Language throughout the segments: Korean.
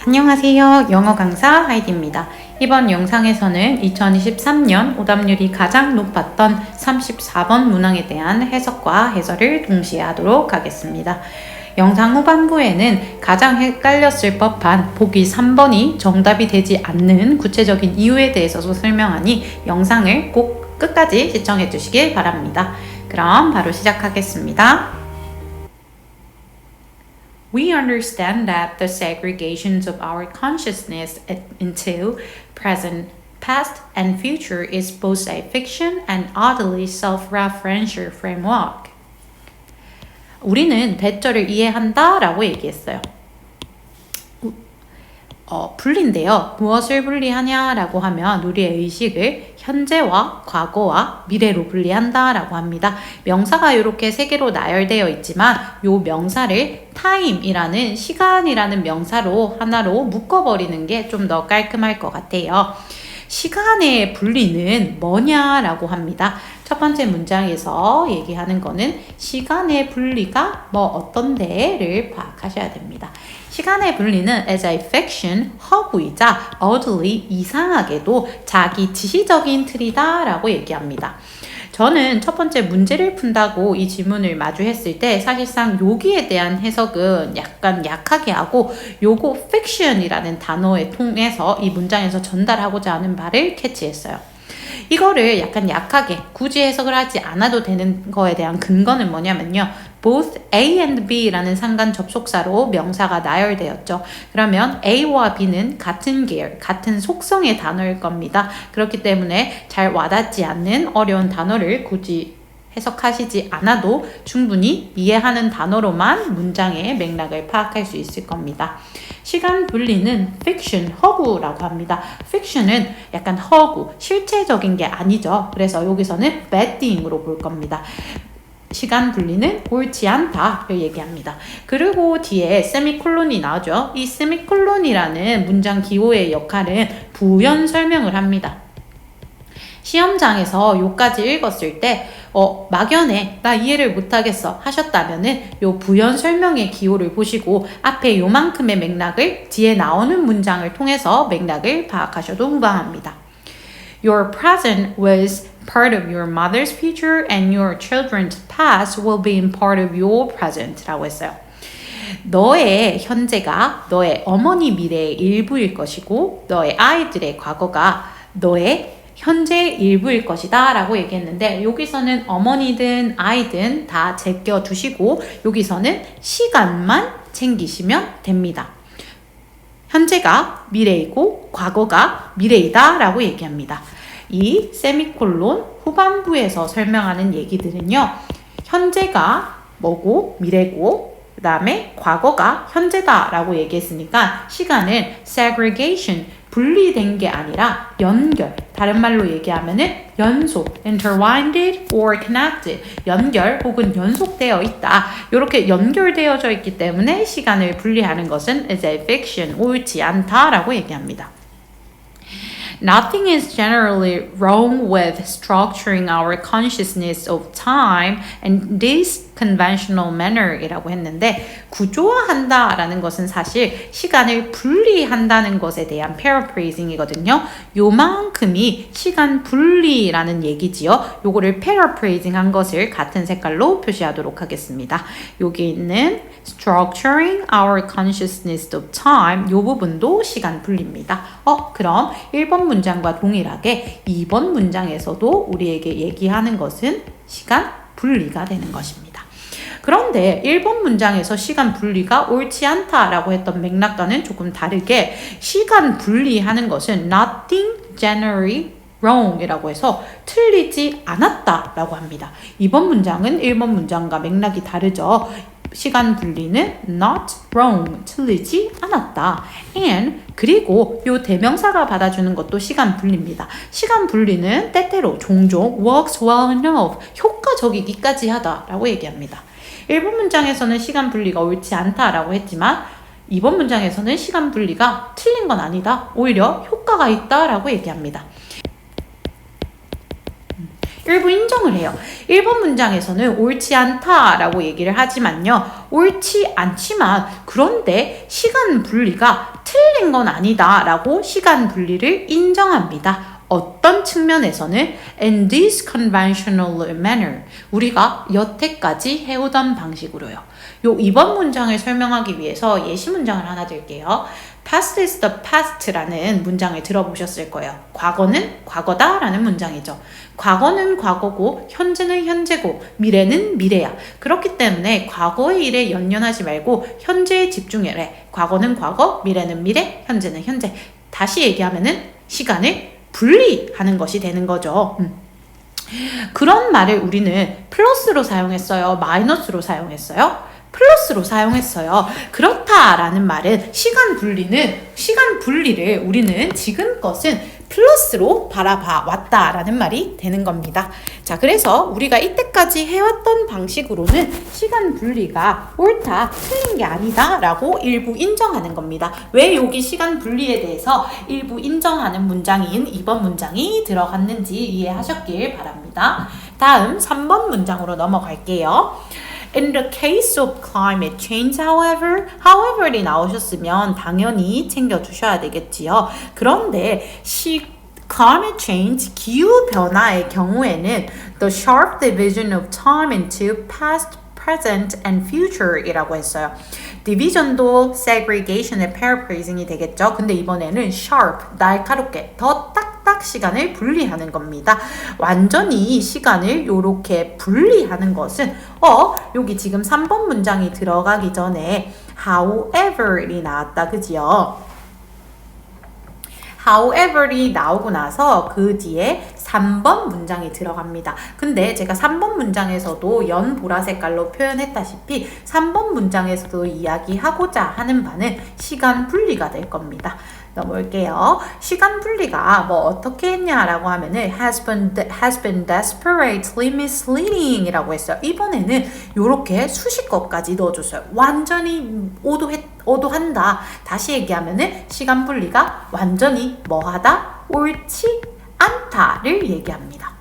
안녕하세요. 영어 강사 하이디입니다. 이번 영상에서는 2023년 오답률이 가장 높았던 34번 문항에 대한 해석과 해설을 동시에 하도록 하겠습니다. 영상 후반부에는 가장 헷갈렸을 법한 보기 3번이 정답이 되지 않는 구체적인 이유에 대해서도 설명하니 영상을 꼭 끝까지 시청해 주시길 바랍니다. 그럼 바로 시작하겠습니다. We understand that the segregations of our consciousness into present, past, and future is both a fiction and oddly self-referential framework. 우리는 대절을 이해한다 라고 얘기했어요. 분리인데요. 무엇을 분리하냐라고 하면 우리의 의식을 현재와 과거와 미래로 분리한다 라고 합니다. 명사가 이렇게 세 개로 나열되어 있지만 이 명사를 time이라는 시간이라는 명사로 하나로 묶어버리는 게 좀 더 깔끔할 것 같아요. 시간의 분리는 뭐냐라고 합니다. 첫 번째 문장에서 얘기하는 거는 시간의 분리가 뭐 어떤데를 파악하셔야 됩니다. 시간의 분리는 as a fiction, 허구이자 oddly, 이상하게도 자기 지시적인 틀이다 라고 얘기합니다. 저는 첫 번째 문제를 푼다고 이 질문을 마주했을 때 사실상 여기에 대한 해석은 약간 약하게 하고 요거 fiction이라는 단어에 통해서 이 문장에서 전달하고자 하는 바를 캐치했어요. 이거를 약간 약하게 굳이 해석을 하지 않아도 되는 거에 대한 근거는 뭐냐면요. both A and B라는 상관 접속사로 명사가 나열되었죠. 그러면 A와 B는 같은 계열, 같은 속성의 단어일 겁니다. 그렇기 때문에 잘 와닿지 않는 어려운 단어를 굳이 해석하시지 않아도 충분히 이해하는 단어로만 문장의 맥락을 파악할 수 있을 겁니다. 시간 분리는 fiction, 허구라고 합니다. fiction은 약간 허구, 실체적인 게 아니죠. 그래서 여기서는 bad thing으로 볼 겁니다. 시간 분리는 옳지 않다를 얘기합니다. 그리고 뒤에 세미콜론이 나오죠. 이 세미콜론이라는 문장 기호의 역할은 부연 설명을 합니다. 시험장에서 요까지 읽었을 때 막연해 나 이해를 못하겠어 하셨다면은 요 부연 설명의 기호를 보시고 앞에 요만큼의 맥락을 뒤에 나오는 문장을 통해서 맥락을 파악하셔도 무방합니다. Your present was part of your mother's future and your children's past will be in part of your present 라고 했어요. 너의 현재가 너의 어머니 미래의 일부일 것이고 너의 아이들의 과거가 너의 현재의 일부일 것이다 라고 얘기했는데 여기서는 어머니든 아이든 다 제껴 두시고 여기서는 시간만 챙기시면 됩니다. 현재가 미래이고 과거가 미래이다 라고 얘기합니다. 이 세미콜론 후반부에서 설명하는 얘기들은요. 현재가 뭐고 미래고 그 다음에 과거가 현재다 라고 얘기했으니까 시간은 segregation, 분리된 게 아니라 연결, 다른 말로 얘기하면은 연속, intertwined or connected, 연결 혹은 연속되어 있다. 이렇게 연결되어져 있기 때문에 시간을 분리하는 것은 is a fiction, 옳지 않다라고 얘기합니다. Nothing is generally wrong with structuring our consciousness of time in this conventional manner 이라고 했는데 구조화한다 라는 것은 사실 시간을 분리한다는 것에 대한 paraphrasing이거든요. 요만큼이 시간 분리라는 얘기지요. 요거를 paraphrasing 한 것을 같은 색깔로 표시하도록 하겠습니다. 여기 있는 structuring our consciousness of time 요 부분도 시간 분리입니다. 그럼 1번 문장과 동일하게 2번 문장에서도 우리에게 얘기하는 것은 시간 분리가 되는 것입니다. 그런데 1번 문장에서 시간 분리가 옳지 않다라고 했던 맥락과는 조금 다르게 시간 분리하는 것은 nothing generally wrong 이라고 해서 틀리지 않았다 라고 합니다. 2번 문장은 1번 문장과 맥락이 다르죠. 시간 분리는 not wrong, 틀리지 않았다. and 그리고 요 대명사가 받아주는 것도 시간 분리입니다. 시간 분리는 때때로 종종 works well enough, 효과적이기까지 하다 라고 얘기합니다. 1번 문장에서는 시간 분리가 옳지 않다라고 했지만 2번 문장에서는 시간 분리가 틀린 건 아니다. 오히려 효과가 있다라고 얘기합니다. 일부 인정을 해요. 1번 문장에서는 옳지 않다라고 얘기를 하지만요. 옳지 않지만 그런데 시간 분리가 틀린 틀린 건 아니다 라고 시간 분리를 인정합니다. 어떤 측면에서는 in this conventional manner 우리가 여태까지 해오던 방식으로요. 요 이번 문장을 설명하기 위해서 예시 문장을 하나 드릴게요. Past is the past라는 문장을 들어보셨을 거예요. 과거는 과거다 라는 문장이죠. 과거는 과거고 현재는 현재고 미래는 미래야. 그렇기 때문에 과거의 일에 연연하지 말고 현재에 집중해래. 과거는 과거, 미래는 미래, 현재는 현재. 다시 얘기하면은 시간을 분리하는 것이 되는 거죠. 그런 말을 우리는 플러스로 사용했어요? 마이너스로 사용했어요? 플러스로 사용했어요. 그렇다라는 말은 시간 분리를 우리는 지금껏은 플러스로 바라봐 왔다라는 말이 되는 겁니다. 자, 그래서 우리가 이때까지 해왔던 방식으로는 시간 분리가 옳다, 틀린 게 아니다 라고 일부 인정하는 겁니다. 왜 여기 시간 분리에 대해서 일부 인정하는 문장인 2번 문장이 들어갔는지 이해하셨길 바랍니다. 다음 3번 문장으로 넘어갈게요. In the case of climate change, however이 나오셨으면 당연히 챙겨주셔야 되겠지요. 그런데 climate change, 기후변화의 경우에는 the sharp division of time into past, present, and future 이라고 했어요. division도 segregation의 paraphrasing이 되겠죠. 근데 이번에는 sharp, 날카롭게, 더 딱딱 시간을 분리하는 겁니다. 완전히 시간을 이렇게 분리하는 것은 여기 지금 3번 문장이 들어가기 전에 however이 나왔다, 그지요? however이 나오고 나서 그 뒤에 3번 문장이 들어갑니다. 근데 제가 3번 문장에서도 연 보라 색깔로 표현했다시피 3번 문장에서도 이야기하고자 하는 바는 시간 분리가 될 겁니다. 넘어올게요. 시간 분리가 뭐 어떻게 했냐라고 하면은 has been desperately misleading 이라고 했어요. 이번에는 요렇게 수식어까지 넣어줬어요. 완전히 오도한다. 다시 얘기하면은 시간 분리가 완전히 뭐하다? 옳지 않다를 얘기합니다.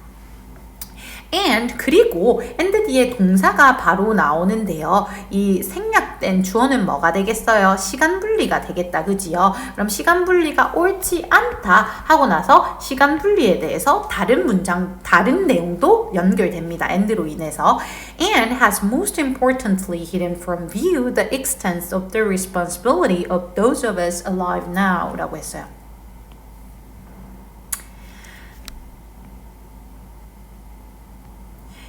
and 그리고 and 뒤에 동사가 바로 나오는데요. 이 생략된 주어는 뭐가 되겠어요? 시간 분리가 되겠다, 그지요? 그럼 시간 분리가 옳지 않다 하고 나서 시간 분리에 대해서 다른 문장, 다른 내용도 연결됩니다. and로 인해서 and has most importantly hidden from view the extent of the responsibility of those of us alive now 라고 했어요.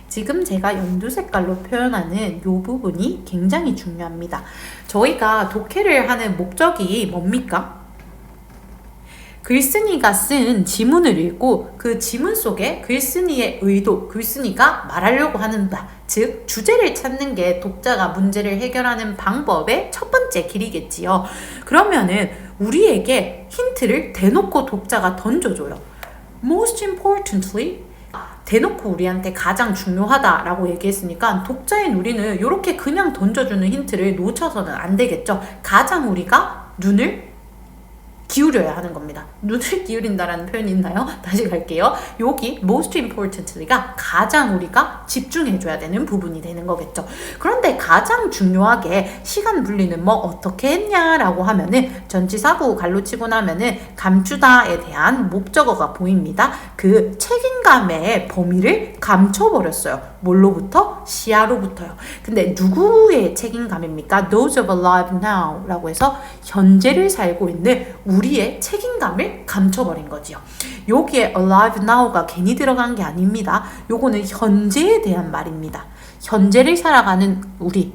지금 제가 연두 색깔로 표현하는 이 부분이 굉장히 중요합니다. 저희가 독해를 하는 목적이 뭡니까? 글쓴이가 쓴 지문을 읽고 그 지문 속에 글쓴이의 의도, 글쓴이가 말하려고 하는 바, 즉 주제를 찾는 게 독자가 문제를 해결하는 방법의 첫 번째 길이겠지요. 그러면은 우리에게 힌트를 대놓고 독자가 던져줘요. Most importantly, 대놓고 우리한테 가장 중요하다라고 얘기했으니까 독자인 우리는 이렇게 그냥 던져주는 힌트를 놓쳐서는 안 되겠죠. 가장 우리가 눈을 기울여야 하는 겁니다. 눈을 기울인다라는 표현이 있나요? 다시 갈게요. 여기 most importantly가 가장 우리가 집중해줘야 되는 부분이 되는 거겠죠. 그런데 가장 중요하게 시간 분리는 뭐 어떻게 했냐라고 하면은 전치사구 갈로 치고 나면은 감추다에 대한 목적어가 보입니다. 그 책임감의 범위를 감춰버렸어요. 뭘로부터? 시야로부터요. 근데 누구의 책임감입니까? Those of alive now 라고 해서 현재를 살고 있는 우리의 책임감을 감춰버린 거지요. 여기에 alive now가 괜히 들어간 게 아닙니다. 요거는 현재에 대한 말입니다. 현재를 살아가는 우리,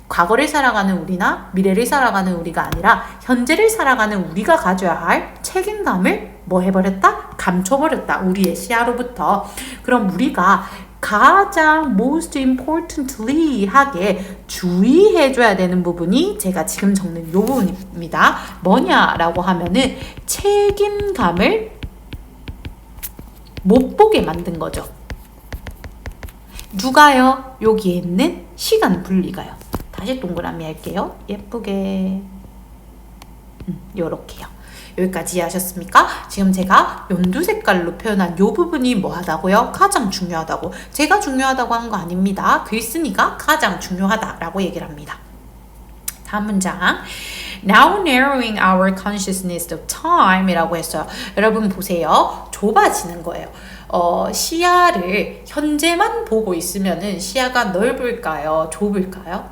과거를 살아가는 우리나 미래를 살아가는 우리가 아니라 현재를 살아가는 우리가 가져야 할 책임감을 뭐 해버렸다? 감춰버렸다. 우리의 시야로부터. 그럼 우리가 가장 most importantly 하게 주의해줘야 되는 부분이 제가 지금 적는 이 부분입니다. 뭐냐라고 하면은 책임감을 못 보게 만든 거죠. 누가요? 여기에 있는 시간 분리가요. 다시 동그라미 할게요. 예쁘게. 요렇게요. 여기까지 이해하셨습니까? 지금 제가 연두 색깔로 표현한 이 부분이 뭐 하다고요? 가장 중요하다고. 제가 중요하다고 한 거 아닙니다. 글쓴이가 가장 중요하다라고 얘기를 합니다. 다음 문장. Now narrowing our consciousness of time 이라고 했어요. 여러분 보세요. 좁아지는 거예요. 시야를 현재만 보고 있으면은 시야가 넓을까요? 좁을까요?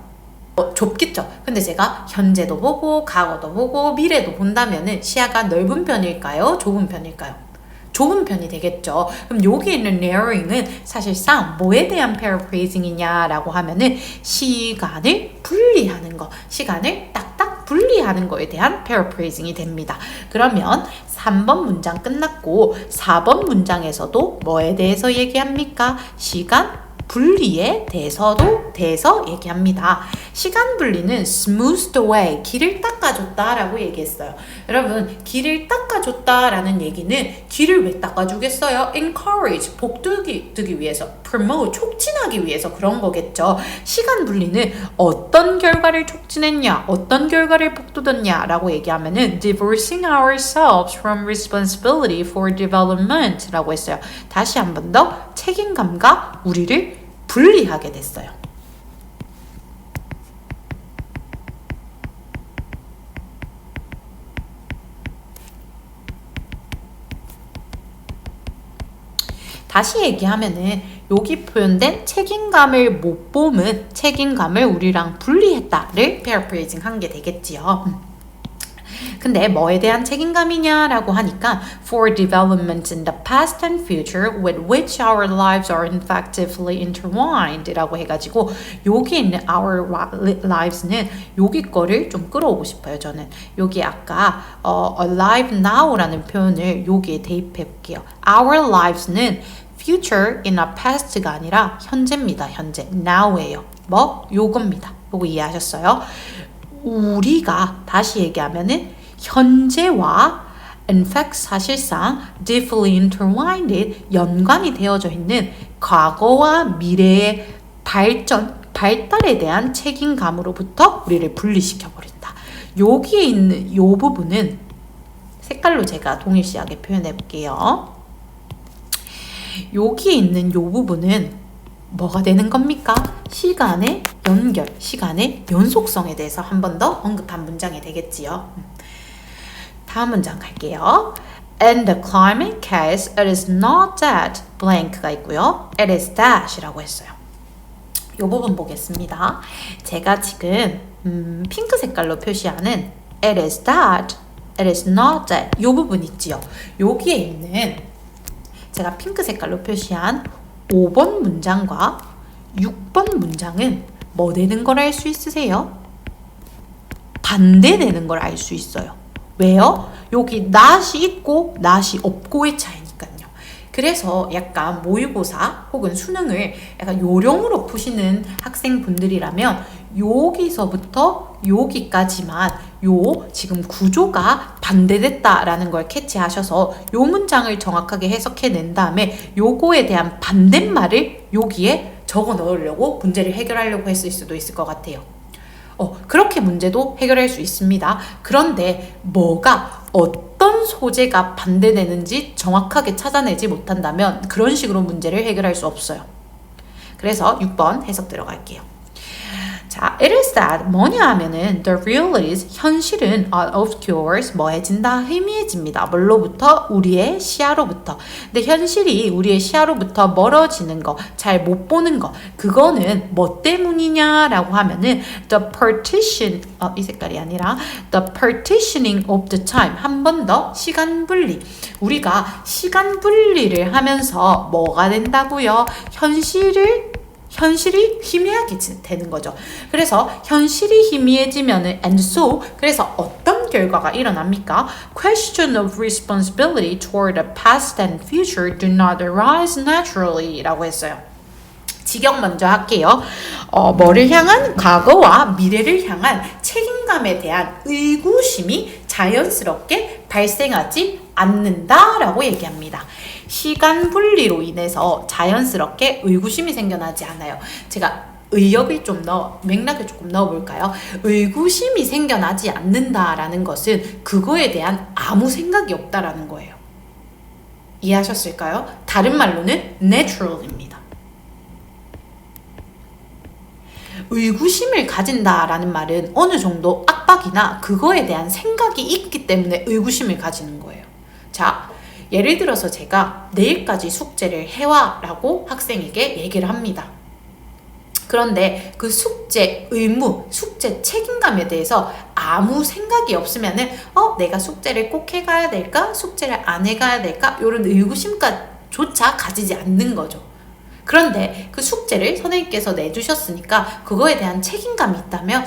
좁겠죠. 근데 제가 현재도 보고 과거도 보고 미래도 본다면은 시야가 넓은 편일까요? 좁은 편일까요? 좁은 편이 되겠죠. 그럼 여기 있는 narrowing은 사실상 뭐에 대한 paraphrasing이냐라고 하면은 시간을 분리하는 거, 시간을 딱딱 분리하는 거에 대한 paraphrasing이 됩니다. 그러면 3번 문장 끝났고 4번 문장에서도 뭐에 대해서 얘기합니까? 시간 분리에 대해서 얘기합니다. 시간 분리는 smoothed away, 길을 닦아줬다라고 얘기했어요. 여러분, 길을 닦아줬다라는 얘기는 길을 왜 닦아주겠어요? encourage, 복두기 위해서, promote, 촉진하기 위해서 그런 거겠죠. 시간 분리는 어떤 결과를 촉진했냐, 어떤 결과를 복돋았냐라고 얘기하면은 divorcing ourselves from responsibility for development라고 했어요. 다시 한 번 더 책임감과 우리를 분리하게 됐어요. 다시 얘기하면은 여기 표현된 책임감을 못 봄은 책임감을 우리랑 분리했다를 paraphrasing 한 게 되겠지요. 근데 뭐에 대한 책임감이냐라고 하니까 for developments in the past and future with which our lives are effectively intertwined 라고 해가지고 여기 있는 our lives는 여기 거를 좀 끌어오고 싶어요. 저는 여기 아까 alive now라는 표현을 여기에 대입해 볼게요. our lives는 future in a past가 아니라 현재입니다. 현재 now예요. 뭐 요겁니다. 요거 이해하셨어요? 우리가 다시 얘기하면은 현재와 in fact 사실상 deeply intertwined 연관이 되어져 있는 과거와 미래의 발달에 대한 책임감으로부터 우리를 분리시켜 버린다. 여기에 있는 요 부분은 색깔로 제가 동일시하게 표현해 볼게요. 여기에 있는 요 부분은 뭐가 되는 겁니까? 시간의 연결, 시간의 연속성에 대해서 한 번 더 언급한 문장이 되겠지요. 다음 문장 갈게요. In the climate case, it is not that blank가 있고요. It is that이라고 했어요. 이 부분 보겠습니다. 제가 지금 핑크 색깔로 표시하는 it is that, it is not that 이 부분 있지요. 여기에 있는 제가 핑크 색깔로 표시한 5번 문장과 6번 문장은 뭐 되는 걸 알 수 있으세요? 반대되는 걸 알 수 있어요. 왜요? 여기 not이 있고 not이 없고의 차이니까요. 그래서 약간 모의고사 혹은 수능을 약간 요령으로 푸시는 학생분들이라면 여기서부터 여기까지만 요 지금 구조가 반대됐다라는 걸 캐치하셔서 요 문장을 정확하게 해석해낸 다음에 요거에 대한 반대말을 여기에 적어 넣으려고 문제를 해결하려고 했을 수도 있을 것 같아요. 그렇게 문제도 해결할 수 있습니다. 그런데 뭐가 어떤 소재가 반대되는지 정확하게 찾아내지 못한다면 그런 식으로 문제를 해결할 수 없어요. 그래서 6번 해석 들어갈게요. 자, it is that 뭐냐 하면은 the realities 현실은 obscures 뭐해진다 희미해집니다. 뭘로부터? 우리의 시야로부터. 근데 현실이 우리의 시야로부터 멀어지는 거, 잘 못 보는 거, 그거는 뭐 때문이냐라고 하면은 the partition 이 색깔이 아니라 the partitioning of the time 한 번 더 시간 분리. 우리가 시간 분리를 하면서 뭐가 된다고요? 현실이 희미하게 되는 거죠. 그래서 현실이 희미해지면은 and so 그래서 어떤 결과가 일어납니까? Question of responsibility toward the past and future do not arise naturally 라고 했어요. 직역 먼저 할게요. 뭐를 향한 과거와 미래를 향한 책임감에 대한 의구심이 자연스럽게 발생하지 않는다라고 얘기합니다. 시간 분리로 인해서 자연스럽게 의구심이 생겨나지 않아요. 제가 맥락을 조금 넣어볼까요? 의구심이 생겨나지 않는다라는 것은 그거에 대한 아무 생각이 없다라는 거예요. 이해하셨을까요? 다른 말로는 natural입니다. 의구심을 가진다라는 말은 어느 정도 압박이나 그거에 대한 생각이 있기 때문에 의구심을 가지는 거예요. 자, 예를 들어서 제가 내일까지 숙제를 해와 라고 학생에게 얘기를 합니다. 그런데 그 숙제 의무, 숙제 책임감에 대해서 아무 생각이 없으면은 내가 숙제를 꼭 해가야 될까? 숙제를 안 해가야 될까? 이런 의구심조차 가지지 않는 거죠. 그런데 그 숙제를 선생님께서 내주셨으니까 그거에 대한 책임감이 있다면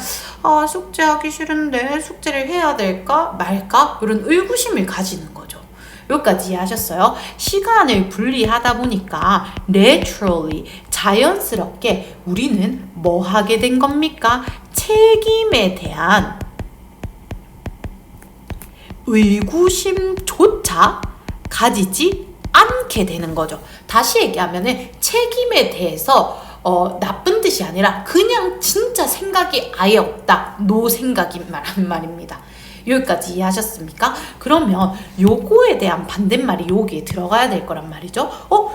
숙제하기 싫은데 숙제를 해야 될까 말까? 이런 의구심을 가지는 거죠. 여기까지 이해하셨어요? 시간을 분리하다 보니까 naturally, 자연스럽게 우리는 뭐 하게 된 겁니까? 책임에 대한 의구심조차 가지지 않게 되는 거죠. 다시 얘기하면은 책임에 대해서 나쁜 뜻이 아니라 그냥 진짜 생각이 아예 없다. 노 생각이 말하는 말입니다. 여기까지 이해하셨습니까? 그러면 요거에 대한 반대말이 여기에 들어가야 될 거란 말이죠.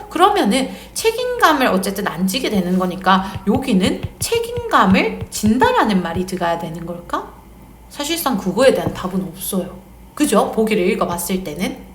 그러면은 책임감을 어쨌든 안 지게 되는 거니까 여기는 책임감을 진다라는 말이 들어가야 되는 걸까? 사실상 그거에 대한 답은 없어요. 그죠? 보기를 읽어봤을 때는.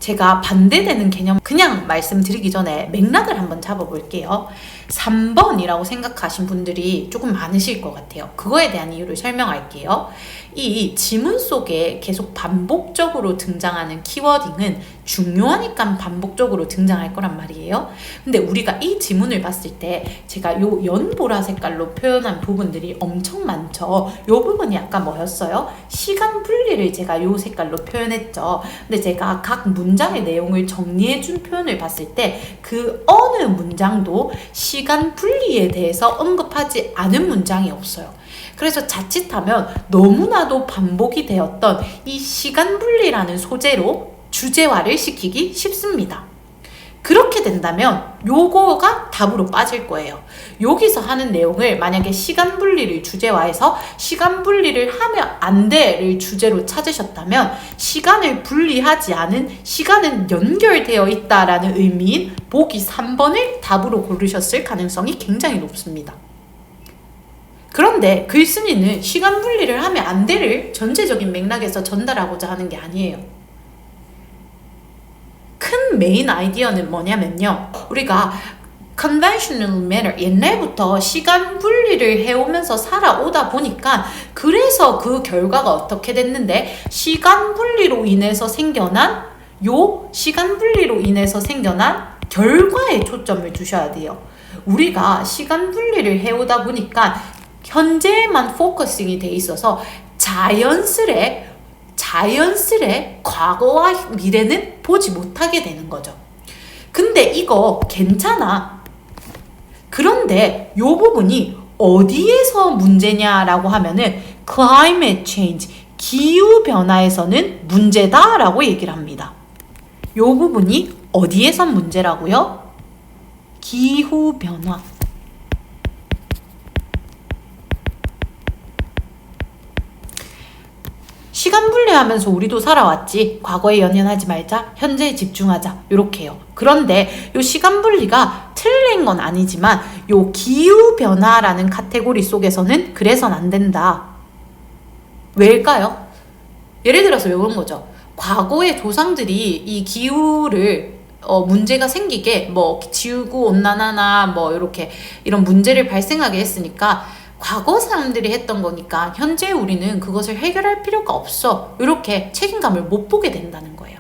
제가 반대되는 개념 그냥 말씀드리기 전에 맥락을 한번 잡아볼게요. 3번이라고 생각하신 분들이 조금 많으실 것 같아요. 그거에 대한 이유를 설명할게요. 이 지문 속에 계속 반복적으로 등장하는 키워딩은 중요하니까 반복적으로 등장할 거란 말이에요. 근데 우리가 이 지문을 봤을 때 제가 요 연보라 색깔로 표현한 부분들이 엄청 많죠. 요 부분이 아까 뭐였어요? 시간 분리를 제가 요 색깔로 표현했죠. 근데 제가 각 문장의 내용을 정리해준 표현을 봤을 때 그 어느 문장도 시간 분리에 대해서 언급하지 않은 문장이 없어요. 그래서 자칫하면 너무나도 반복이 되었던 이 시간 분리라는 소재로 주제화를 시키기 쉽습니다. 그렇게 된다면 요거가 답으로 빠질 거예요. 여기서 하는 내용을 만약에 시간 분리를 주제화해서 시간 분리를 하면 안 돼를 주제로 찾으셨다면 시간을 분리하지 않은 시간은 연결되어 있다라는 의미인 보기 3번을 답으로 고르셨을 가능성이 굉장히 높습니다. 그런데 글쓴이는 시간 분리를 하면 안 돼를 전체적인 맥락에서 전달하고자 하는 게 아니에요. 큰 메인 아이디어는 뭐냐면요. 우리가 conventional manner, 옛날부터 시간 분리를 해오면서 살아오다 보니까 그래서 그 결과가 어떻게 됐는데 시간 분리로 인해서 생겨난 결과에 초점을 두셔야 돼요. 우리가 시간 분리를 해오다 보니까 현재에만 포커싱이 돼 있어서 자연스레 과거와 미래는 보지 못하게 되는 거죠. 근데 이거 괜찮아. 그런데 이 부분이 어디에서 문제냐라고 하면은 climate change, 기후변화에서는 문제다라고 얘기를 합니다. 이 부분이 어디에서 문제라고요? 기후변화. 시간 분리하면서 우리도 살아왔지. 과거에 연연하지 말자. 현재에 집중하자. 요렇게요. 그런데 요 시간 분리가 틀린 건 아니지만 요 기후변화라는 카테고리 속에서는 그래선 안 된다. 왜일까요? 예를 들어서 요런 거죠. 과거의 조상들이 이 기후를 문제가 생기게 뭐 지구 온난화나 뭐 이렇게 이런 문제를 발생하게 했으니까 과거 사람들이 했던 거니까 현재 우리는 그것을 해결할 필요가 없어. 이렇게 책임감을 못 보게 된다는 거예요.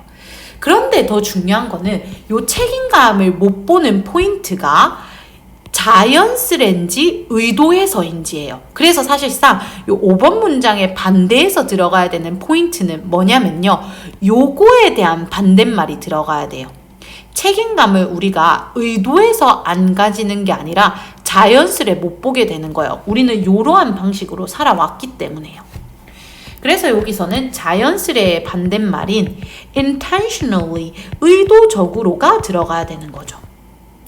그런데 더 중요한 거는 이 책임감을 못 보는 포인트가 자연스레인지 의도해서인지예요. 그래서 사실상 이 5번 문장의 반대에서 들어가야 되는 포인트는 뭐냐면요. 요거에 대한 반대말이 들어가야 돼요. 책임감을 우리가 의도해서 안 가지는 게 아니라 자연스레 못 보게 되는 거예요. 우리는 이러한 방식으로 살아왔기 때문에요. 그래서 여기서는 자연스레의 반대말인 intentionally, 의도적으로가 들어가야 되는 거죠.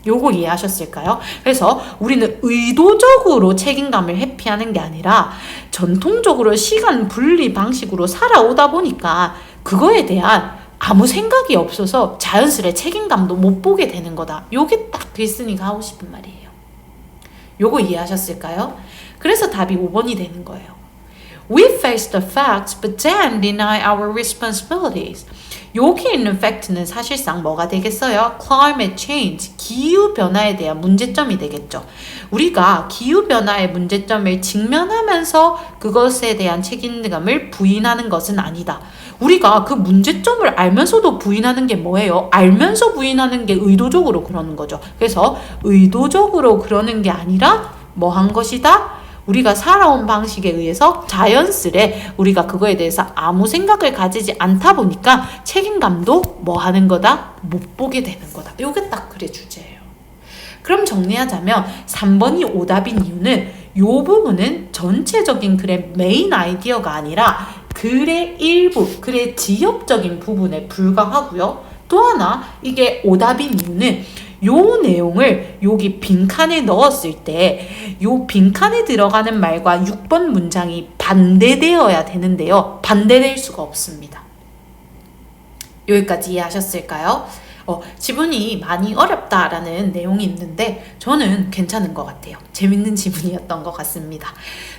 요거 이해하셨을까요? 그래서 우리는 의도적으로 책임감을 회피하는 게 아니라 전통적으로 시간 분리 방식으로 살아오다 보니까 그거에 대한 아무 생각이 없어서 자연스레 책임감도 못 보게 되는 거다. 요게 딱 글쓴이가 하고 싶은 말이에요. 요거 이해하셨을까요? 그래서 답이 5번이 되는 거예요. We face the facts but then deny our responsibilities. 여기 있는 팩트는 사실상 뭐가 되겠어요? Climate change, 기후변화에 대한 문제점이 되겠죠. 우리가 기후변화의 문제점을 직면하면서 그것에 대한 책임감을 부인하는 것은 아니다. 우리가 그 문제점을 알면서도 부인하는 게 뭐예요? 알면서 부인하는 게 의도적으로 그러는 거죠. 그래서 의도적으로 그러는 게 아니라 뭐 한 것이다? 우리가 살아온 방식에 의해서 자연스레 우리가 그거에 대해서 아무 생각을 가지지 않다 보니까 책임감도 뭐 하는 거다? 못 보게 되는 거다. 요게 딱 글의 주제예요. 그럼 정리하자면 3번이 오답인 이유는 요 부분은 전체적인 글의 메인 아이디어가 아니라 글의 일부, 글의 지역적인 부분에 불과하고요. 또 하나 이게 오답인 이유는 요 내용을 여기 빈칸에 넣었을 때 요 빈칸에 들어가는 말과 6번 문장이 반대되어야 되는데요. 반대될 수가 없습니다. 여기까지 이해하셨을까요? 지문이 많이 어렵다라는 내용이 있는데 저는 괜찮은 것 같아요. 재밌는 지문이었던 것 같습니다.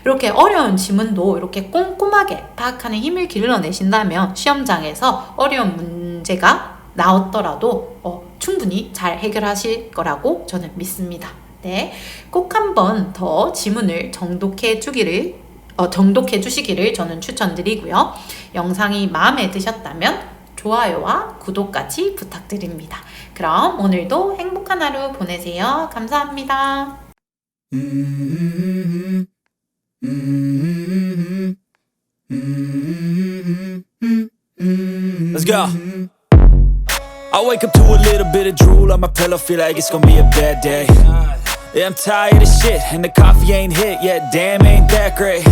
이렇게 어려운 지문도 이렇게 꼼꼼하게 파악하는 힘을 길러내신다면 시험장에서 어려운 문제가 나왔더라도 충분히 잘 해결하실 거라고 저는 믿습니다. 네, 꼭 한 번 더 지문을 정독해 주시기를 저는 추천드리고요. 영상이 마음에 드셨다면 좋아요와 구독까지 부탁드립니다. 그럼 오늘도 행복한 하루 보내세요. 감사합니다. Let's go. I wake up to a little bit of drool on my pillow, feel like it's gonna be a bad day. Yeah, I'm tired of shit, and the coffee ain't hit yet, damn, ain't that great.